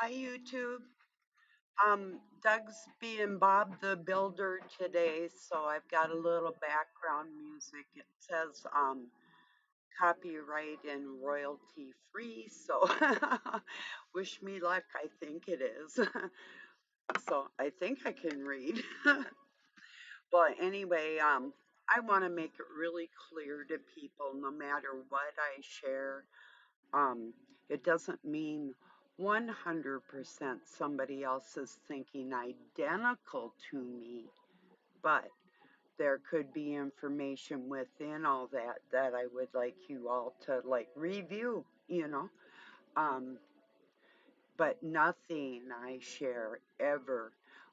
Hi, YouTube. Doug's being Bob the Builder today, so I've got a little background music. It says copyright and royalty free, so wish me luck. I think it is. So I think I can read. But anyway, I want to make it really clear to people no matter what I share. Um, it doesn't mean 100% somebody else is thinking identical to me, but there could be information within all that that I would like you all to like review. Um, but nothing I share ever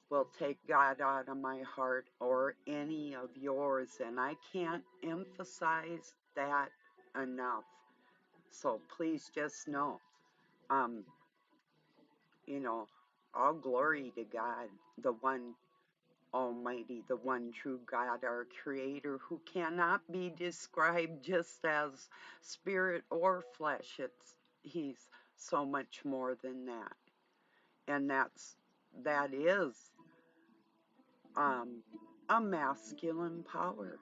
will take God out of my heart or any of yours, and I can't emphasize that enough. So please just know. Um, you know, all glory to God, the one Almighty, the one true God, our Creator, who cannot be described just as spirit or flesh. He's so much more than that, and that is um, a masculine power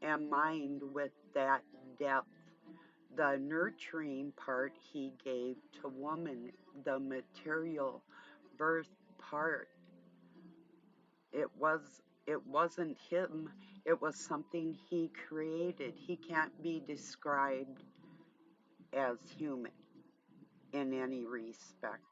and mind with that depth. The nurturing part he gave to woman, the material birth part, it was it wasn't him, it was something he created. He can't be described as human in any respect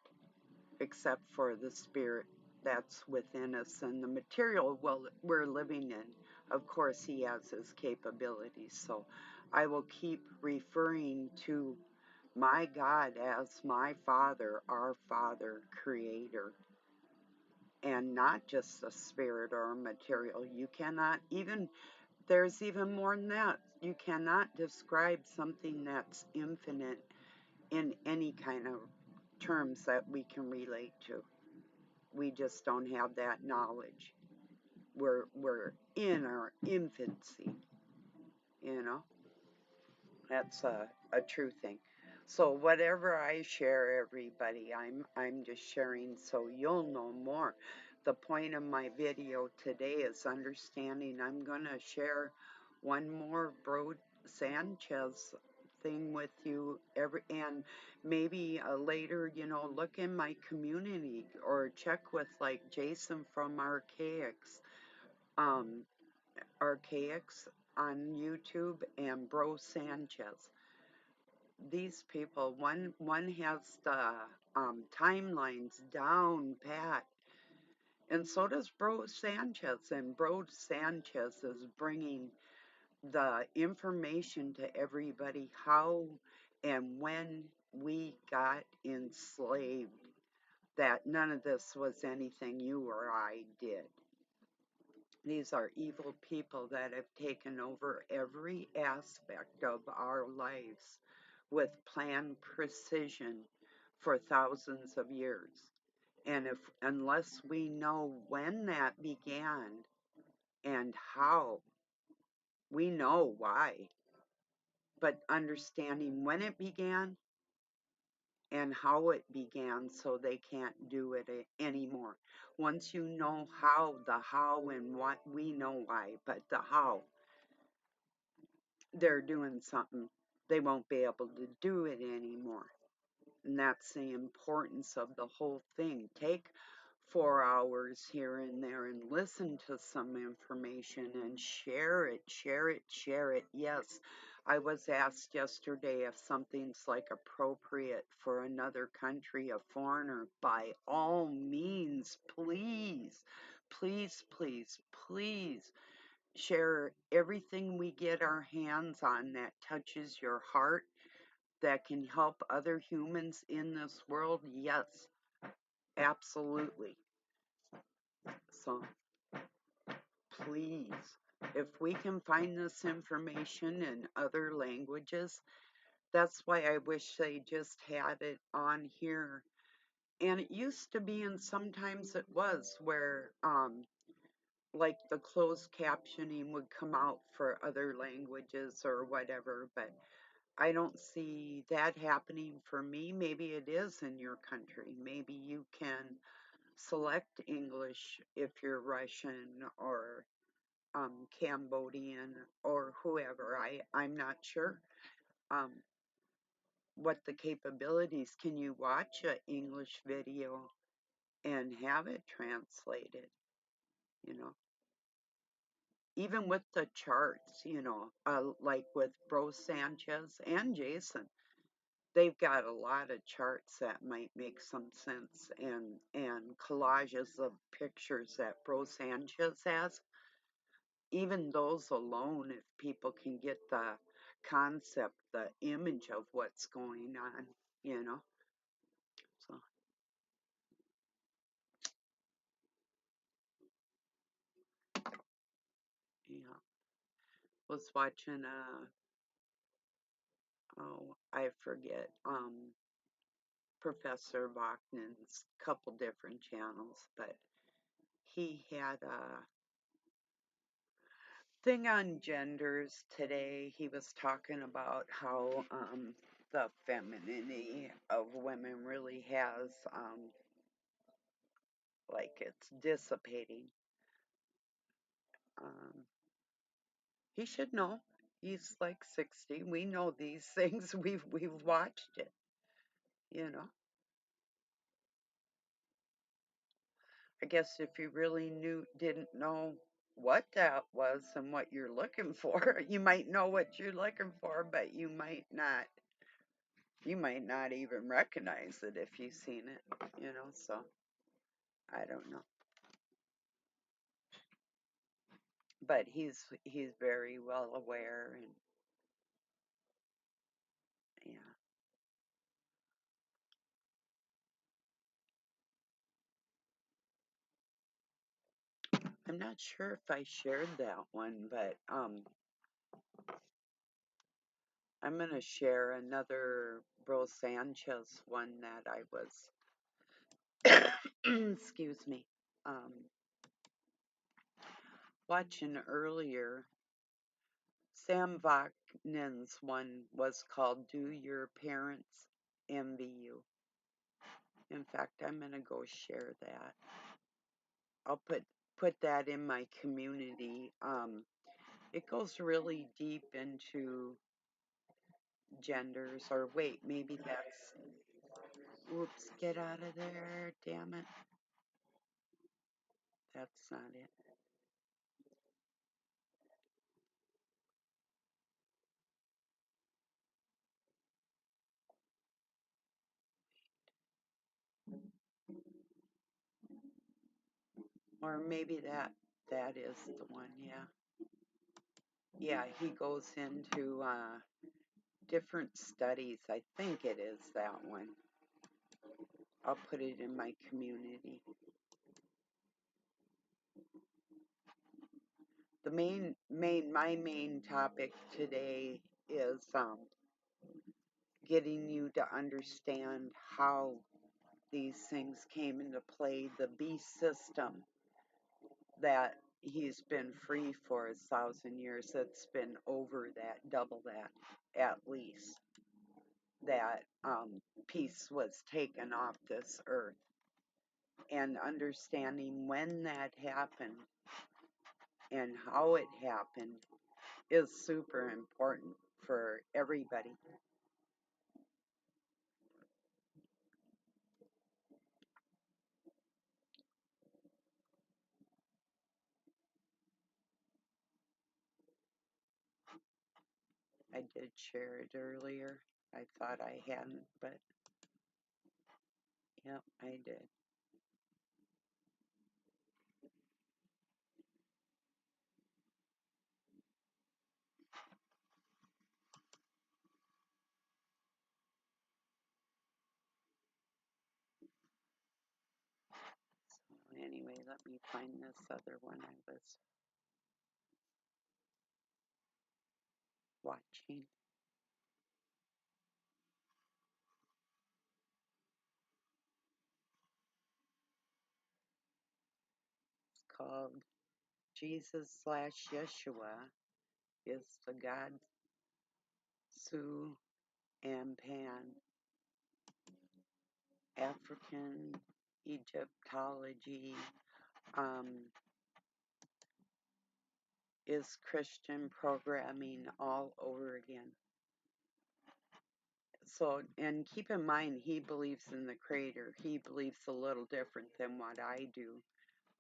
except for the spirit that's within us and the material well we're living in. Of course he has his capabilities, so I will keep referring to my God as my Father, our Father, Creator, and not just a spirit or a material. You cannot even, there's even more than that. You cannot describe something that's infinite in any kind of terms that we can relate to. We just don't have that knowledge. We're in our infancy, you know. That's a true thing. So whatever I share, everybody, I'm just sharing so you'll know more. The point of my video today is understanding. I'm gonna share one more Bro Sanchez thing with you and maybe later, look in my community or check with like Jason from um, Archaics on YouTube and Bro Sanchez. These people, one has the timelines down pat, and so does Bro Sanchez. And Bro Sanchez is bringing the information to everybody how and when we got enslaved. That none of this was anything you or I did. These are evil people that have taken over every aspect of our lives with planned precision for thousands of years. And unless we know when that began and how, we know why, but understanding when it began and how it began, so they can't do it anymore. Once you know how, the how and what, we know why, but the how, they're doing something, they won't be able to do it anymore. And that's the importance of the whole thing. Take 4 hours here and there and listen to some information and share it, share it, share it. Yes, I was asked yesterday if something's like appropriate for another country, a foreigner. By all means, please, please, please, please share everything we get our hands on that touches your heart, that can help other humans in this world. Yes, absolutely. So please, if we can find this information in other languages, that's why I wish they just had it on here. And it used to be, and sometimes it was, where like the closed captioning would come out for other languages or whatever, but I don't see that happening for me. Maybe it is in your country. Maybe you can select English if you're Russian or Cambodian or whoever. I'm not sure um, what the capabilities. Can you watch an English video and have it translated? You know, even with the charts, like with Bro Sanchez and Jason, they've got a lot of charts that might make some sense, and collages of pictures that Bro Sanchez has. Even those alone, if people can get the concept, the image of what's going on, you know. So yeah, was watching oh, I forget, Professor Bachman's couple different channels, but he had a thing on genders today. He was talking about how the femininity of women really has like it's dissipating. Um, he should know. He's like 60. We know these things. We've watched it, you know. I guess if you really didn't know what that was and what you're looking for, you might know what you're looking for, but you might not even recognize it if you've seen it. So I don't know. But he's very well aware, and yeah. I'm not sure if I shared that one, but I'm gonna share another Bro Sanchez one that I was excuse me, um watching earlier. Sam Vaknin's one was called "Do Your Parents Envy You?" In fact, I'm gonna go share that. I'll put that in my community. It goes really deep into genders, or wait, maybe that's. Whoops! Get out of there! Damn it! That's not it. Or maybe that is the one. Yeah, yeah. He goes into different studies. I think it is that one. I'll put it in my community. My main topic today is getting you to understand how these things came into play. The beast system that he's been free for 1,000 years. That's been over that, double that, at least. That peace was taken off this earth, and understanding when that happened and how it happened is super important for everybody. I did share it earlier. I thought I hadn't, but yep, I did. So anyway, let me find this other one I was watching. It's called Jesus/Yeshua is the God Su and Pan, African Egyptology, um, is Christian programming all over again. So, and keep in mind, he believes in the Creator. He believes a little different than what I do,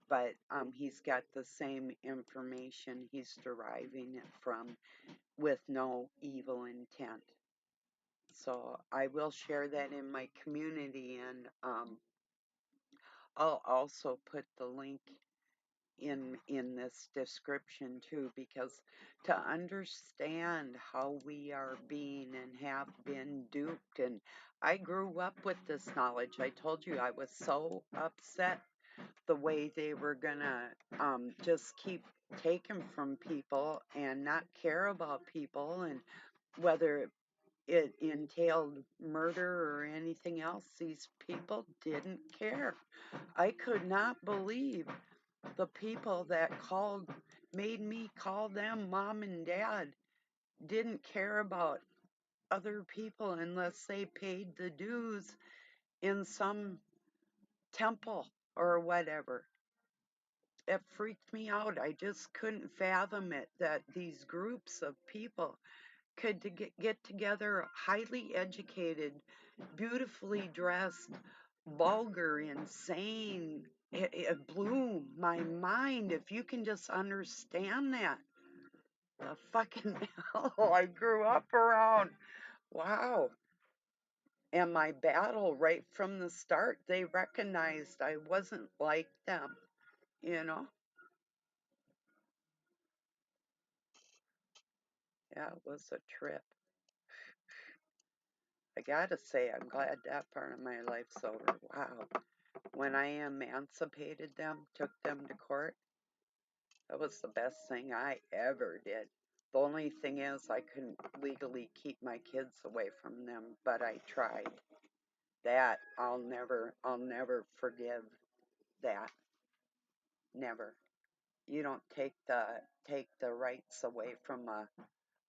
but he's got the same information he's deriving it from with no evil intent. So I will share that in my community, and I'll also put the link in this description too, because to understand how we are being and have been duped, and I grew up with this knowledge. I told you I was so upset the way they were gonna just keep taking from people and not care about people, and whether it entailed murder or anything else, these people didn't care. I could not believe the people that made me call them mom and dad, didn't care about other people unless they paid the dues in some temple or whatever. It freaked me out. I just couldn't fathom it, that these groups of people could get together, highly educated, beautifully dressed, vulgar, insane. It blew my mind. If you can just understand that, the fucking hell I grew up around. Wow. And my battle right from the start, they recognized I wasn't like them, you know? Yeah, it was a trip. I gotta say, I'm glad that part of my life's over. Wow. When I emancipated them, took them to court, that was the best thing I ever did. The only thing is, I couldn't legally keep my kids away from them, but I tried. That I'll never forgive that. Never. You don't take the rights away from a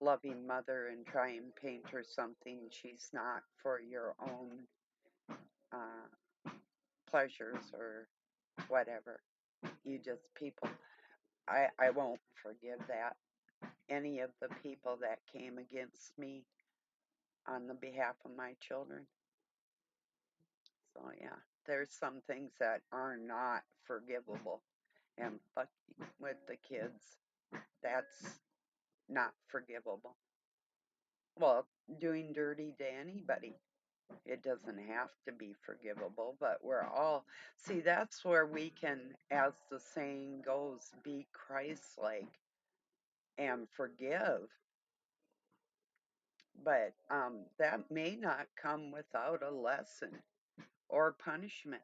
loving mother and try and paint her something she's not for your own pleasures or whatever. You just people. I won't forgive that. Any of the people that came against me on the behalf of my children. So yeah, there's some things that are not forgivable, and fucking with the kids, that's not forgivable. Well, doing dirty to anybody, it doesn't have to be forgivable, but we're all, see, that's where we can, as the saying goes, be Christ-like and forgive. But that may not come without a lesson or punishment.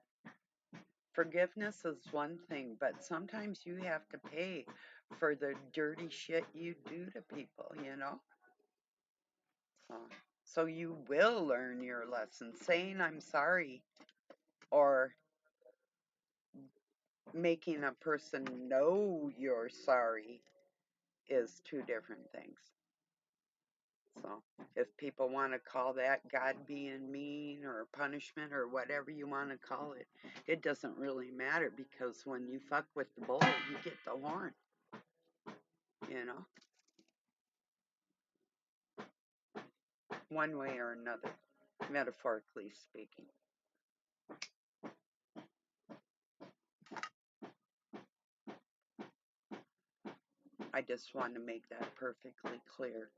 Forgiveness is one thing, but sometimes you have to pay for the dirty shit you do to people, you know? So, so you will learn your lesson. Saying I'm sorry or making a person know you're sorry is two different things. So, if people want to call that God being mean or punishment or whatever you want to call it, it doesn't really matter, because when you fuck with the bull, you get the horn, you know, one way or another, metaphorically speaking. I just want to make that perfectly clear,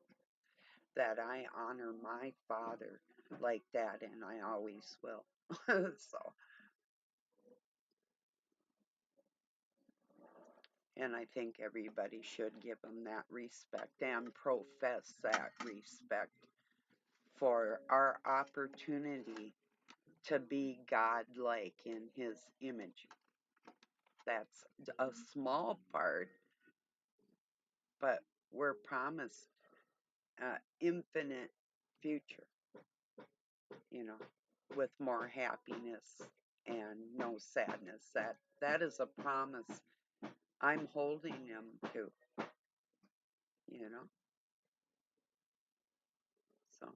that I honor my father like that, and I always will. So, and I think everybody should give him that respect and profess that respect for our opportunity to be God-like in his image. That's a small part, but we're promised infinite future, you know, with more happiness and no sadness. That is a promise I'm holding him to, you know. So,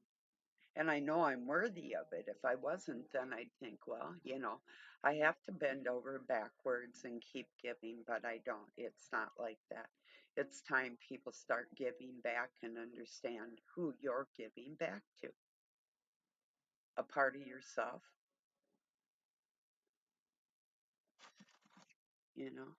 And I know I'm worthy of it. If I wasn't, then I'd think, well, I have to bend over backwards and keep giving, but I don't. It's not like that. It's time people start giving back and understand who you're giving back to. A part of yourself, you know.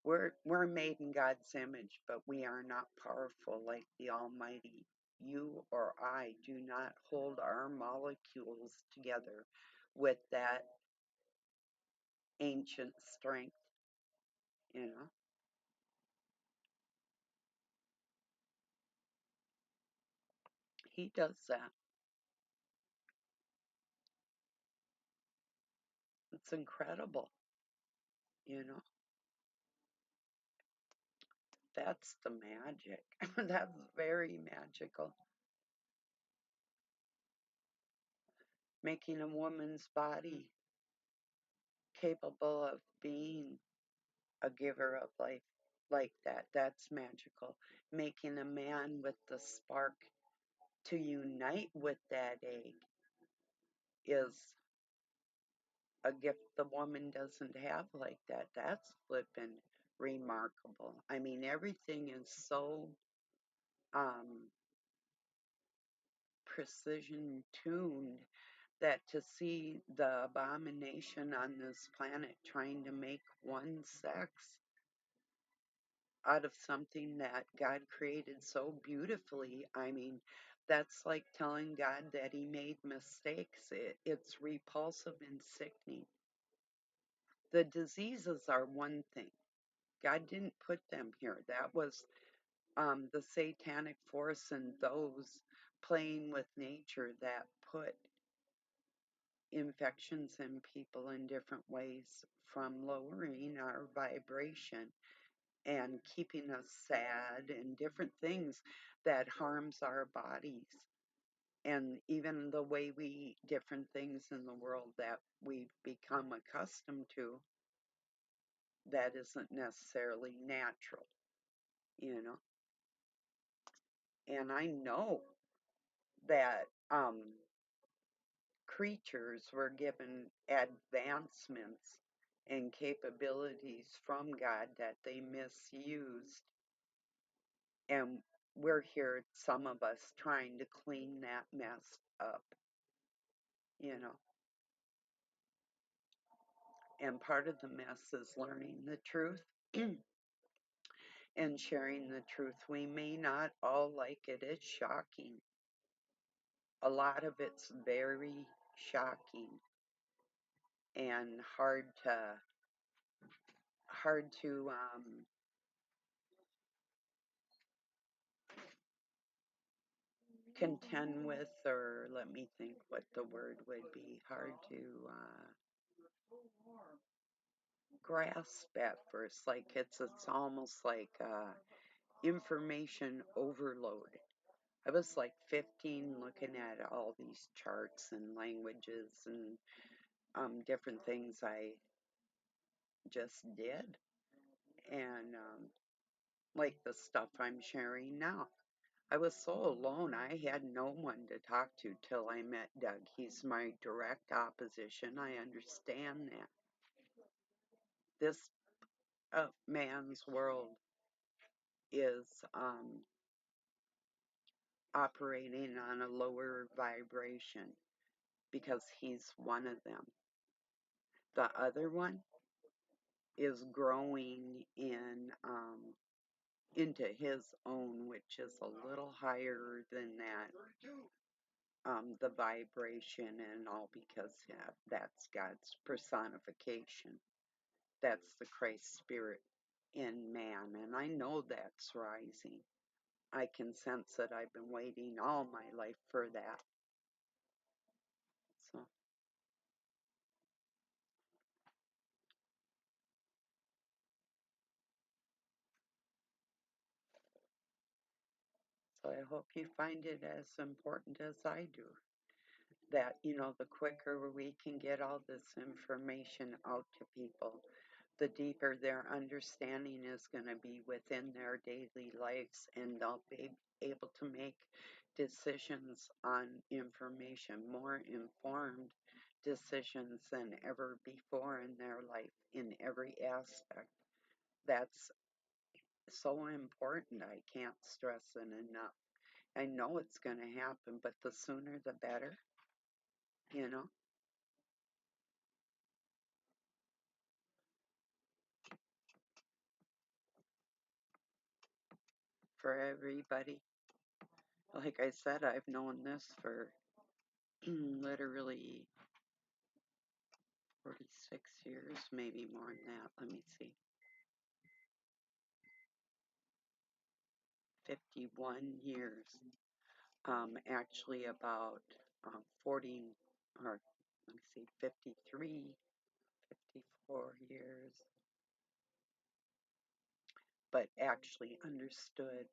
We're made in God's image, but we are not powerful like the Almighty. You or I do not hold our molecules together with that ancient strength, you know. He does that. It's incredible, you know. That's the magic. That's very magical. Making a woman's body capable of being a giver of life like that. That's magical. Making a man with the spark to unite with that egg is a gift the woman doesn't have like that. That's flippin' remarkable. I mean, everything is so um, precision tuned that to see the abomination on this planet trying to make one sex out of something that God created so beautifully. I mean, that's like telling God that he made mistakes. It's repulsive and sickening. The diseases are one thing. God didn't put them here. That was the satanic force and those playing with nature that put infections in people in different ways, from lowering our vibration and keeping us sad and different things that harms our bodies, and even the way we eat different things in the world that we've become accustomed to that isn't necessarily natural, you know. And I know that creatures were given advancements and capabilities from God that they misused. And we're here, some of us, trying to clean that mess up, you know. And part of the mess is learning the truth and sharing the truth. We may not all like it. It's shocking. A lot of it's very shocking and hard to contend with, or let me think what the word would be. Hard to grasp at first. Like it's almost like information overload. I was like 15 looking at all these charts and languages and different things I just did. And like the stuff I'm sharing now. I was so alone, I had no one to talk to till I met Doug. He's my direct opposition. I understand that. This man's world is operating on a lower vibration because he's one of them. The other one is growing into his own, which is a little higher than that, the vibration and all, because yeah, that's God's personification. That's the Christ spirit in man, and I know that's rising. I can sense it. I've been waiting all my life for that. So, so I hope you find it as important as I do. That, the quicker we can get all this information out to people, the deeper their understanding is going to be within their daily lives, and they'll be able to make decisions on information, more informed decisions than ever before in their life in every aspect. That's so important. I can't stress it enough. I know it's going to happen, but the sooner the better, you know, for everybody. Like I said, I've known this for literally 46 years, maybe more than that. Let me see. 51 years. Actually, about 40, or let me see, 53, 54 years, but actually understood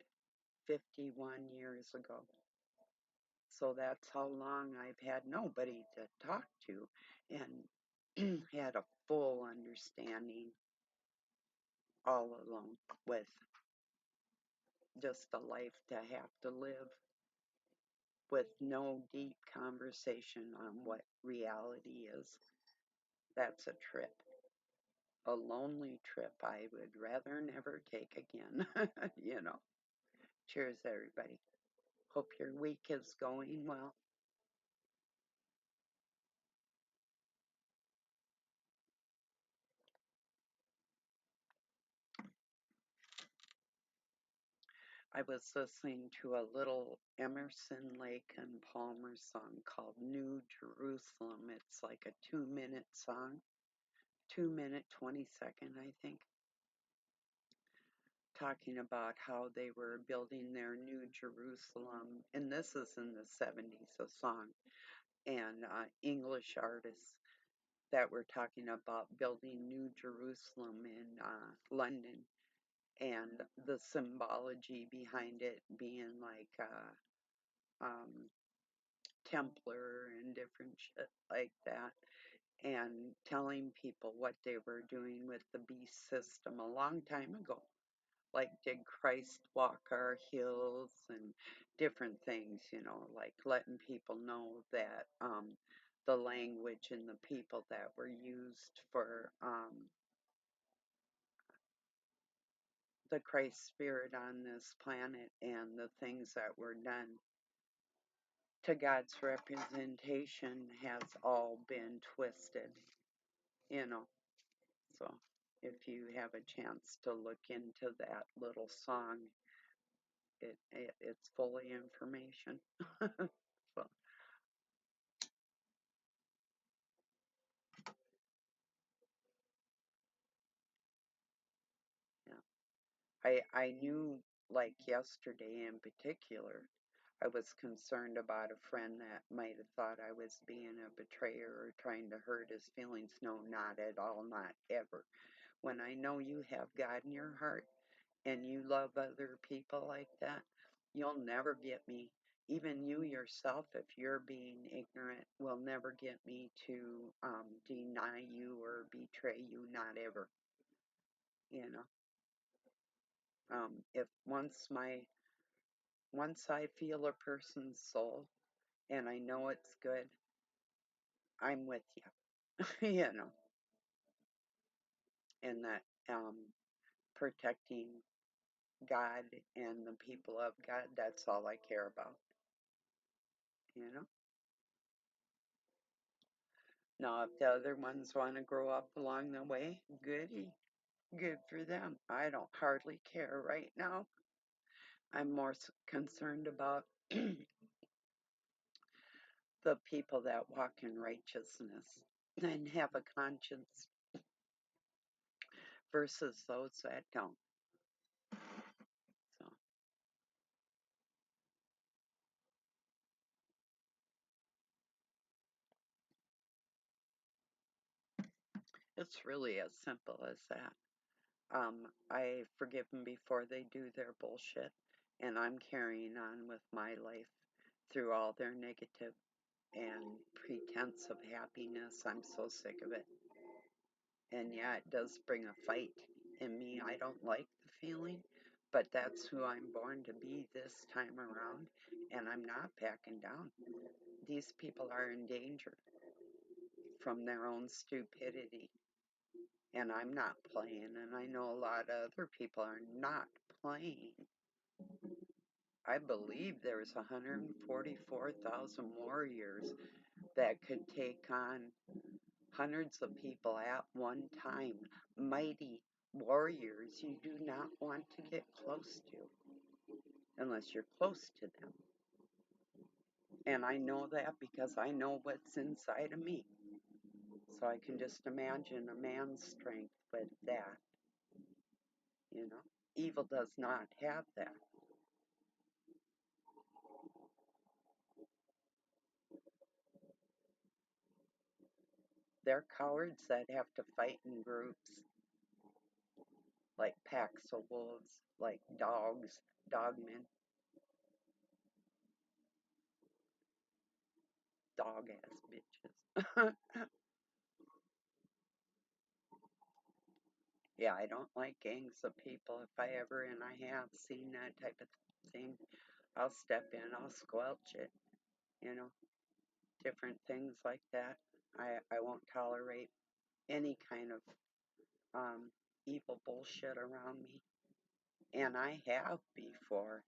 51 years ago. So that's how long I've had nobody to talk to and had a full understanding all along with just a life to have to live with no deep conversation on what reality is. That's a trip, a lonely trip I would rather never take again, you know. Cheers, everybody. Hope your week is going well. I was listening to a little Emerson, Lake and Palmer song called New Jerusalem. It's like a 2-minute song, 2 minute, 20-second, I think, talking about how they were building their New Jerusalem. And this is in the 70s, a song, and English artists that were talking about building New Jerusalem in London, and the symbology behind it being like Templar and different shit like that, and telling people what they were doing with the beast system a long time ago. Like, did Christ walk our hills and different things, like letting people know that the language and the people that were used for the Christ spirit on this planet and the things that were done to God's representation has all been twisted, you know. So if you have a chance to look into that little song, it's full of information. So yeah, I knew, like yesterday in particular, I was concerned about a friend that might have thought I was being a betrayer or trying to hurt his feelings. No, not at all, not ever. When I know you have God in your heart and you love other people like that, you'll never get me. Even you yourself, if you're being ignorant, will never get me to deny you or betray you. Not ever. You know, if once I feel a person's soul and I know it's good, I'm with you. You know, and that protecting God and the people of God, that's all I care about. You know. Now, if the other ones want to grow up along the way, goody, good for them. I don't hardly care right now. I'm more concerned about the people that walk in righteousness and have a conscience versus those that don't. So it's really as simple as that. I forgive them before they do their bullshit, and I'm carrying on with my life through all their negative and pretense of happiness. I'm so sick of it. And yeah, it does bring a fight in me. I don't like the feeling, But that's who I'm born to be this time around, and I'm not backing down. These people are in danger from their own stupidity, and I'm not playing, and I know a lot of other people are not playing. I believe there's 144,000 warriors that could take on hundreds of people at one time. Mighty warriors you do not want to get close to unless you're close to them. And I know that because I know what's inside of me. So I can just imagine a man's strength with that. You know, evil does not have that. They're cowards that have to fight in groups, like packs of wolves, like dogs, dogmen, dog ass bitches. Yeah, I don't like gangs of people. If I ever, and I have seen that type of thing, I'll step in, I'll squelch it, you know, different things like that. I won't tolerate any kind of um, evil bullshit around me. And I have before.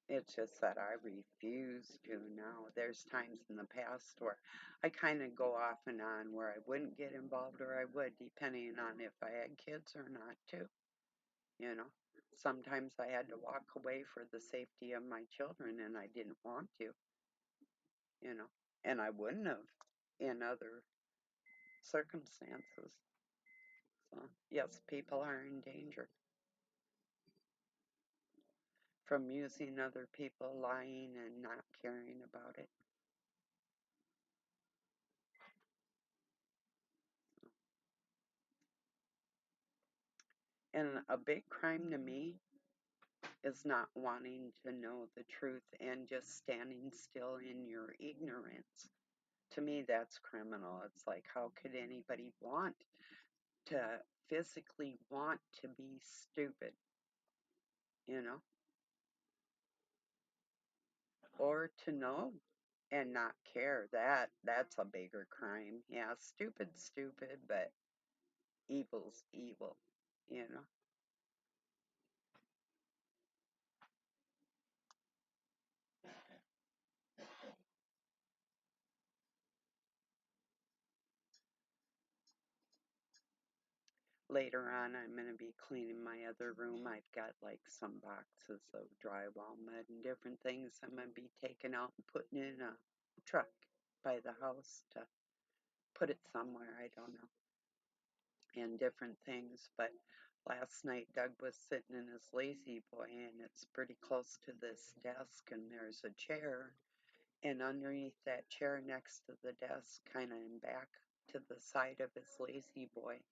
It's just that I refuse to now. There's times in the past where I kind of go off and on where I wouldn't get involved or I would, depending on if I had kids or not, too. You know, sometimes I had to walk away for the safety of my children and I didn't want to, you know, and I wouldn't have in other circumstances. So, yes, people are in danger from using other people, lying, and not caring about it. And a big crime to me is not wanting to know the truth and just standing still in your ignorance. To me, that's criminal. It's like, how could anybody want to physically want to be stupid, you know, or to know and not care? That's a bigger crime. Yeah, stupid's stupid, but evil's evil, you know. Later on, I'm going to be cleaning my other room. I've got like some boxes of drywall mud and different things I'm going to be taking out and putting in a truck by the house to put it somewhere. I don't know. And different things. But last night, Doug was sitting in his lazy boy, and it's pretty close to this desk, and there's a chair. And underneath that chair, next to the desk, kind of in back to the side of his lazy boy,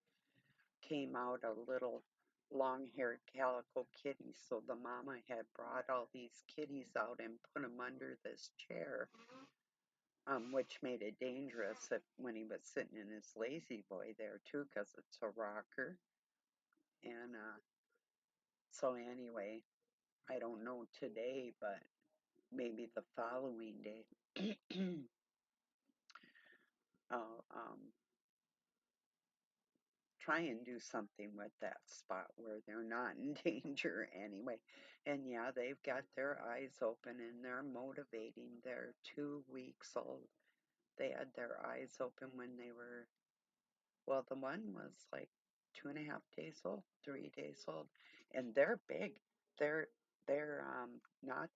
came out a little long-haired calico kitty. So the mama had brought all these kitties out and put them under this chair, which made it dangerous when he was sitting in his lazy boy there too, because it's a rocker. And so anyway, I don't know today, but maybe the following day, I'll try and do something with that spot where they're not in danger anyway. And yeah, they've got their eyes open and they're motivating. They're 2 weeks old. They had their eyes open when they were, well, the one was like 2.5 days old, 3 days old, and they're big. They're they're not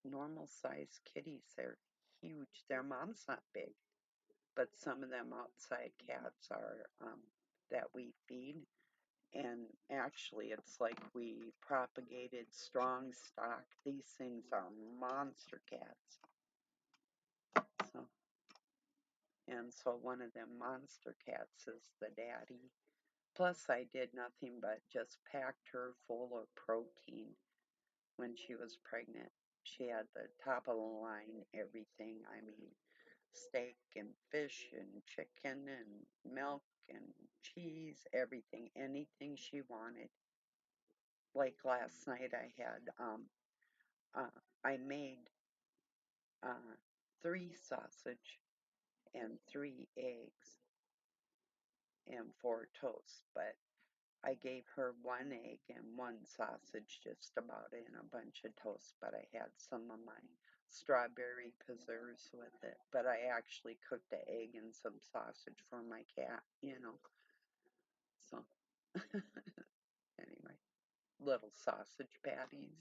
normal size kitties. They're huge. Their mom's not big, but some of them outside cats are that we feed. And actually, it's like we propagated strong stock. These things are monster cats. So, and so one of them monster cats is the daddy. Plus, I did nothing but just packed her full of protein when she was pregnant. She had the top of the line everything. I mean, steak and fish and chicken and milk and cheese, everything, anything she wanted like last night uh, I made uh, 3 sausage and 3 eggs and 4 toasts, but I gave her 1 egg and 1 sausage just about in a bunch of toast, but I had some of my strawberry preserves with it. But I actually cooked the egg and some sausage for my cat, So, anyway, little sausage patties.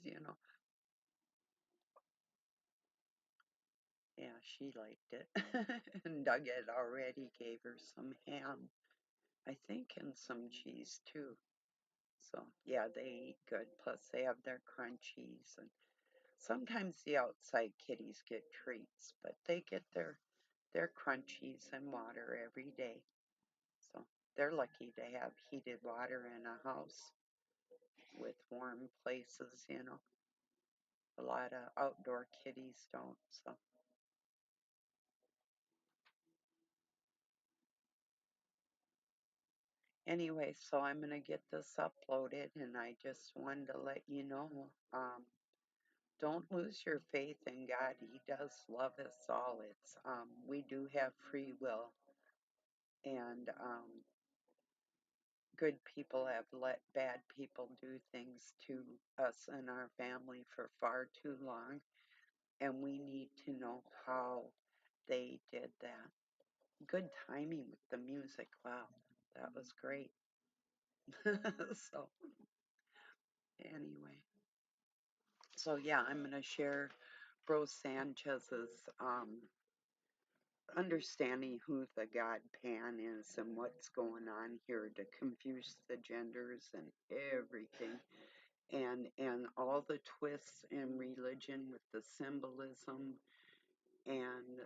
Yeah, she liked it. And Doug had already gave her some ham, I think, and some cheese too. So, yeah, they eat good. Plus, they have their crunchies, and sometimes the outside kitties get treats, but they get their crunchies and water every day. So, they're lucky to have heated water in a house with warm places. A lot of outdoor kitties don't. So, anyway, so I'm going to get this uploaded, and I just wanted to let you know, don't lose your faith in God. He does love us all. We do have free will, and good people have let bad people do things to us and our family for far too long, and we need to know how they did that. Good timing with the music. Wow, that was great. So, anyway, so yeah, I'm going to share Bro Sanchez's understanding who the God Pan is and what's going on here to confuse the genders and everything, and all the twists in religion with the symbolism and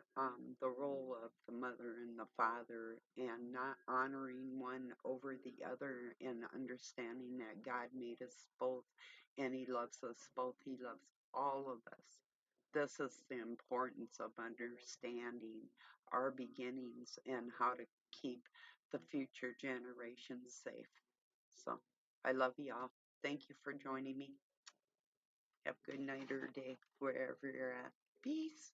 the role of the mother and the father, and not honoring one over the other, and understanding that God made us both and He loves us both. He loves all of us. This is the importance of understanding our beginnings and how to keep the future generations safe. So, I love y'all. Thank you for joining me. Have a good night or day wherever you're at. Peace.